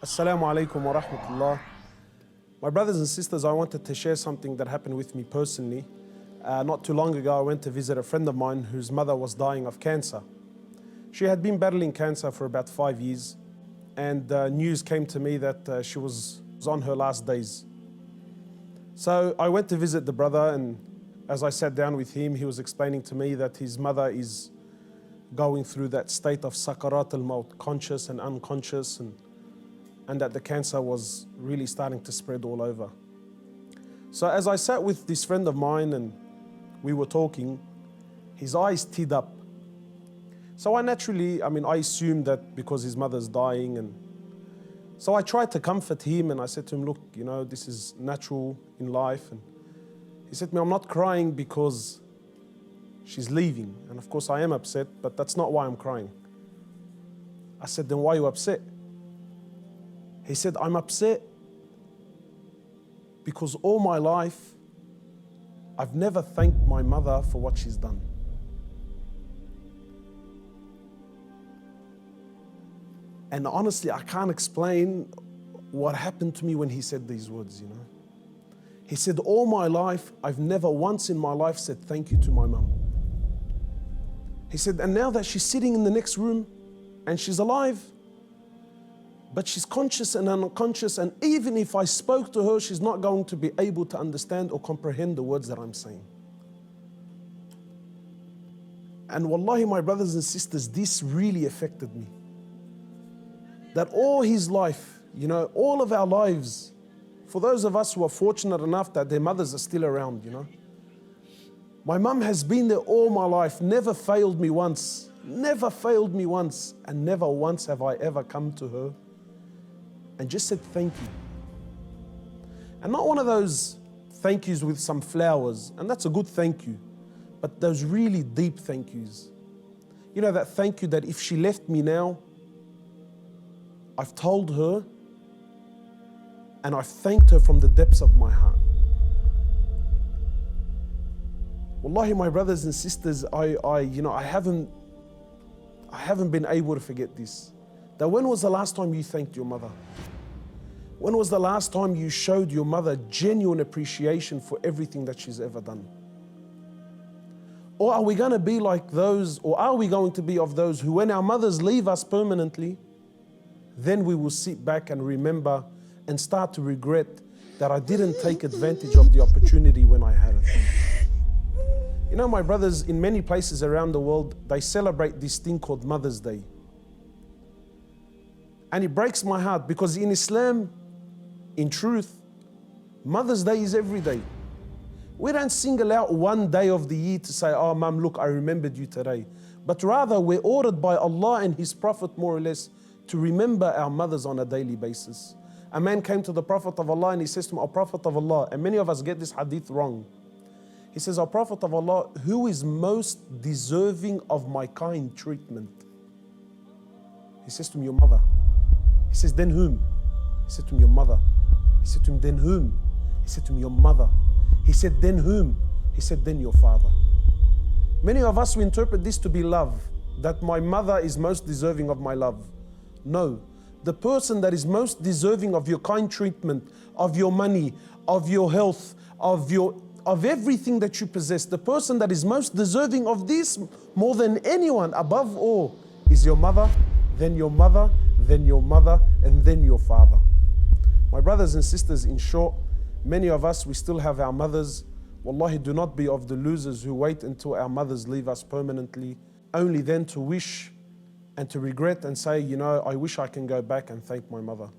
Assalamu alaikum wa rahmatullah. My brothers and sisters, I wanted to share something that happened with me personally. Not too long ago, I went to visit a friend of mine whose mother was dying of cancer. She had been battling cancer for about 5 years, and news came to me that she was on her last days. So I went to visit the brother, and as I sat down with him, he was explaining to me that his mother is going through that state of sakarat al-maut, conscious and unconscious, and that the cancer was really starting to spread all over. So as I sat with this friend of mine and we were talking, his eyes teared up. So I assumed that because his mother's dying, and so I tried to comfort him, and I said to him, look, this is natural in life. And he said to me, I'm not crying because she's leaving. And of course I am upset, but that's not why I'm crying. I said, then why are you upset? He said, I'm upset because all my life I've never thanked my mother for what she's done. And honestly, I can't explain what happened to me when he said these words, He said, all my life, I've never once in my life said thank you to my mum. He said, and now that she's sitting in the next room and she's alive, but she's conscious and unconscious, and even if I spoke to her, she's not going to be able to understand or comprehend the words that I'm saying. And wallahi, my brothers and sisters, this really affected me. That all his life, all of our lives, for those of us who are fortunate enough that their mothers are still around, My mum has been there all my life, never failed me once, and never once have I ever come to her and just said thank you. And not one of those thank yous with some flowers, and that's a good thank you, but those really deep thank yous. That thank you that if she left me now, I've told her and I've thanked her from the depths of my heart. Wallahi, my brothers and sisters, I haven't been able to forget this. That when was the last time you thanked your mother? When was the last time you showed your mother genuine appreciation for everything that she's ever done? Or are we going to be like those, or are we going to be of those who, when our mothers leave us permanently, then we will sit back and remember and start to regret that I didn't take advantage of the opportunity when I had it. My brothers, in many places around the world, they celebrate this thing called Mother's Day. And it breaks my heart because in Islam, in truth, Mother's Day is every day. We don't single out one day of the year to say, oh, Mum, look, I remembered you today. But rather, we're ordered by Allah and His Prophet, more or less, to remember our mothers on a daily basis. A man came to the Prophet of Allah and he says to him, O Prophet of Allah, and many of us get this hadith wrong. He says, O Prophet of Allah, who is most deserving of my kind treatment? He says to him, your mother. He says, then whom? He said to him, your mother. He said to him, then whom? He said to him, your mother. He said, then whom? He said, then your father. Many of us, we interpret this to be love, that my mother is most deserving of my love. No, the person that is most deserving of your kind treatment, of your money, of your health, of everything that you possess, the person that is most deserving of this more than anyone, above all, is your mother, then your mother, then your mother, and then your father. My brothers and sisters, in short, many of us, we still have our mothers. Wallahi, do not be of the losers who wait until our mothers leave us permanently, only then to wish and to regret and say, I wish I can go back and thank my mother.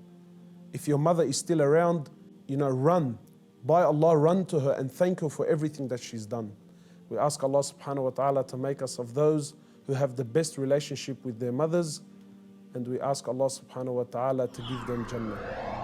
If your mother is still around, run. By Allah, run to her and thank her for everything that she's done. We ask Allah subhanahu wa ta'ala to make us of those who have the best relationship with their mothers, and we ask Allah subhanahu wa ta'ala to give them Jannah.